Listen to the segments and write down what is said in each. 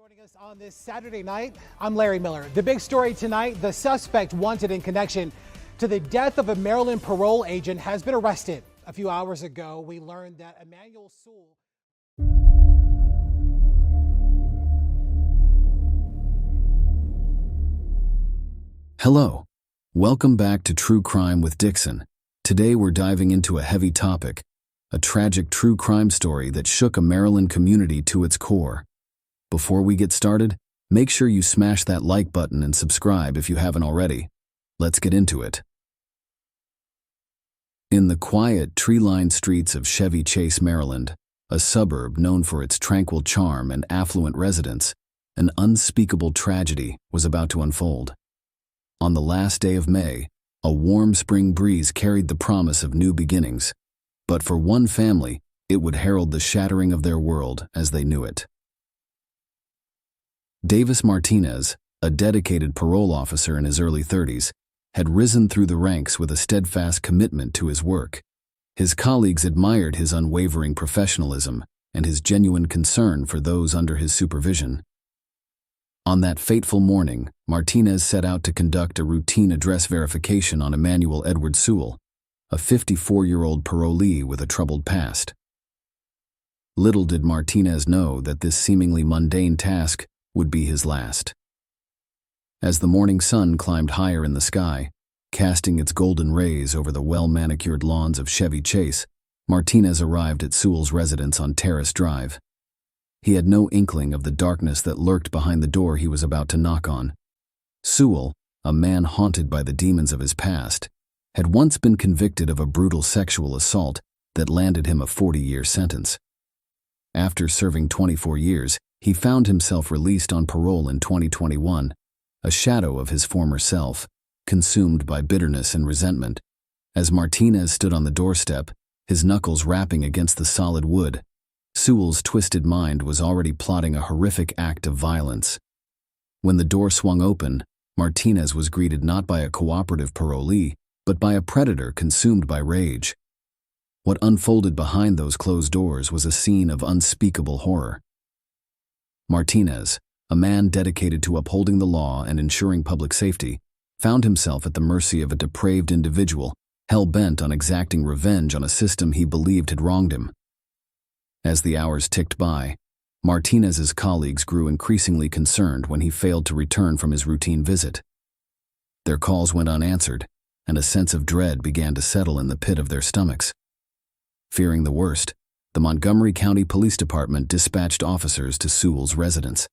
Joining us on this Saturday night, I'm Larry Miller. The big story tonight, the suspect wanted in connection to the death of a Maryland parole agent has been arrested. A few hours ago, we learned that Emmanuel Sewell. Hello. Welcome back to True Crime with Dixon. Today we're diving into a heavy topic, a tragic true crime story that shook a Maryland community to its core. Before we get started, make sure you smash that like button and subscribe if you haven't already. Let's get into it. In the quiet, tree-lined streets of Chevy Chase, Maryland, a suburb known for its tranquil charm and affluent residents, an unspeakable tragedy was about to unfold. On the last day of May, a warm spring breeze carried the promise of new beginnings. But for one family, it would herald the shattering of their world as they knew it. Davis Martinez, a dedicated parole officer in his early 30s, had risen through the ranks with a steadfast commitment to his work. His colleagues admired his unwavering professionalism and his genuine concern for those under his supervision. On that fateful morning, Martinez set out to conduct a routine address verification on Emmanuel Edward Sewell, a 54-year-old parolee with a troubled past. Little did Martinez know that this seemingly mundane task would be his last. As the morning sun climbed higher in the sky, casting its golden rays over the well-manicured lawns of Chevy Chase, Martinez arrived at Sewell's residence on Terrace Drive. He had no inkling of the darkness that lurked behind the door he was about to knock on. Sewell, a man haunted by the demons of his past, had once been convicted of a brutal sexual assault that landed him a 40-year sentence. After serving 24 years, he found himself released on parole in 2021, a shadow of his former self, consumed by bitterness and resentment. As Martinez stood on the doorstep, his knuckles rapping against the solid wood, Sewell's twisted mind was already plotting a horrific act of violence. When the door swung open, Martinez was greeted not by a cooperative parolee, but by a predator consumed by rage. What unfolded behind those closed doors was a scene of unspeakable horror. Martinez, a man dedicated to upholding the law and ensuring public safety, found himself at the mercy of a depraved individual, hell-bent on exacting revenge on a system he believed had wronged him. As the hours ticked by, Martinez's colleagues grew increasingly concerned when he failed to return from his routine visit. Their calls went unanswered, and a sense of dread began to settle in the pit of their stomachs. Fearing the worst, the Montgomery County Police Department dispatched officers to Sewell's residence.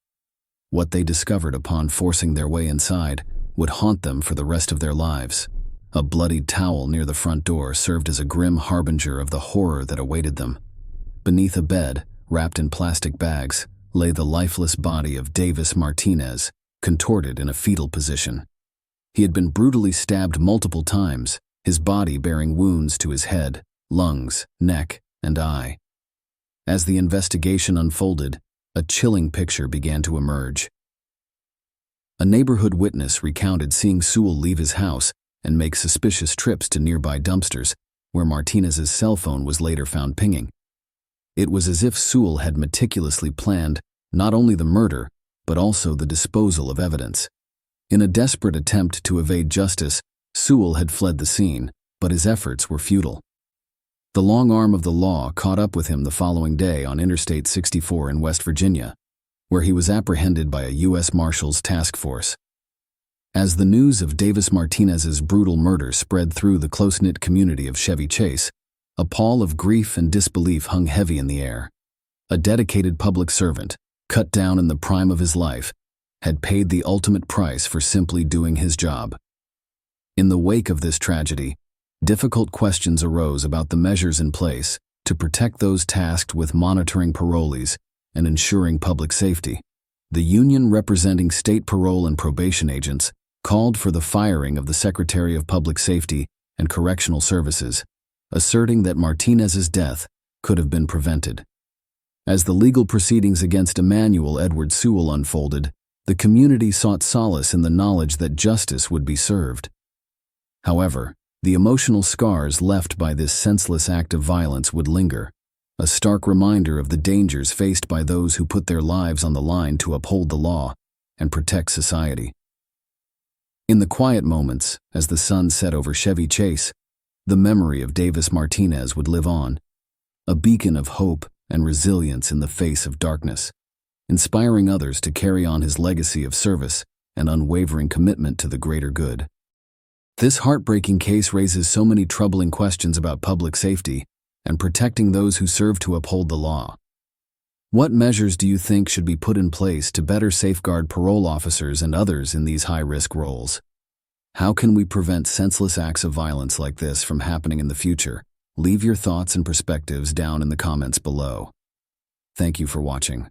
What they discovered upon forcing their way inside would haunt them for the rest of their lives. A bloodied towel near the front door served as a grim harbinger of the horror that awaited them. Beneath a bed, wrapped in plastic bags, lay the lifeless body of Davis Martinez, contorted in a fetal position. He had been brutally stabbed multiple times, his body bearing wounds to his head, lungs, neck, and eye. As the investigation unfolded, a chilling picture began to emerge. A neighborhood witness recounted seeing Sewell leave his house and make suspicious trips to nearby dumpsters, where Martinez's cell phone was later found pinging. It was as if Sewell had meticulously planned not only the murder, but also the disposal of evidence. In a desperate attempt to evade justice, Sewell had fled the scene, but his efforts were futile. The long arm of the law caught up with him the following day on Interstate 64 in West Virginia, where he was apprehended by a U.S. Marshals task force. As the news of Davis Martinez's brutal murder spread through the close-knit community of Chevy Chase, a pall of grief and disbelief hung heavy in the air. A dedicated public servant, cut down in the prime of his life, had paid the ultimate price for simply doing his job. In the wake of this tragedy, difficult questions arose about the measures in place to protect those tasked with monitoring parolees and ensuring public safety. The union representing state parole and probation agents called for the firing of the Secretary of Public Safety and Correctional Services, asserting that Martinez's death could have been prevented. As the legal proceedings against Emmanuel Edward Sewell unfolded, the community sought solace in the knowledge that justice would be served. However, the emotional scars left by this senseless act of violence would linger, a stark reminder of the dangers faced by those who put their lives on the line to uphold the law and protect society. In the quiet moments, as the sun set over Chevy Chase, the memory of Davis Martinez would live on, a beacon of hope and resilience in the face of darkness, inspiring others to carry on his legacy of service and unwavering commitment to the greater good. This heartbreaking case raises so many troubling questions about public safety and protecting those who serve to uphold the law. What measures do you think should be put in place to better safeguard parole officers and others in these high-risk roles? How can we prevent senseless acts of violence like this from happening in the future? Leave your thoughts and perspectives down in the comments below. Thank you for watching.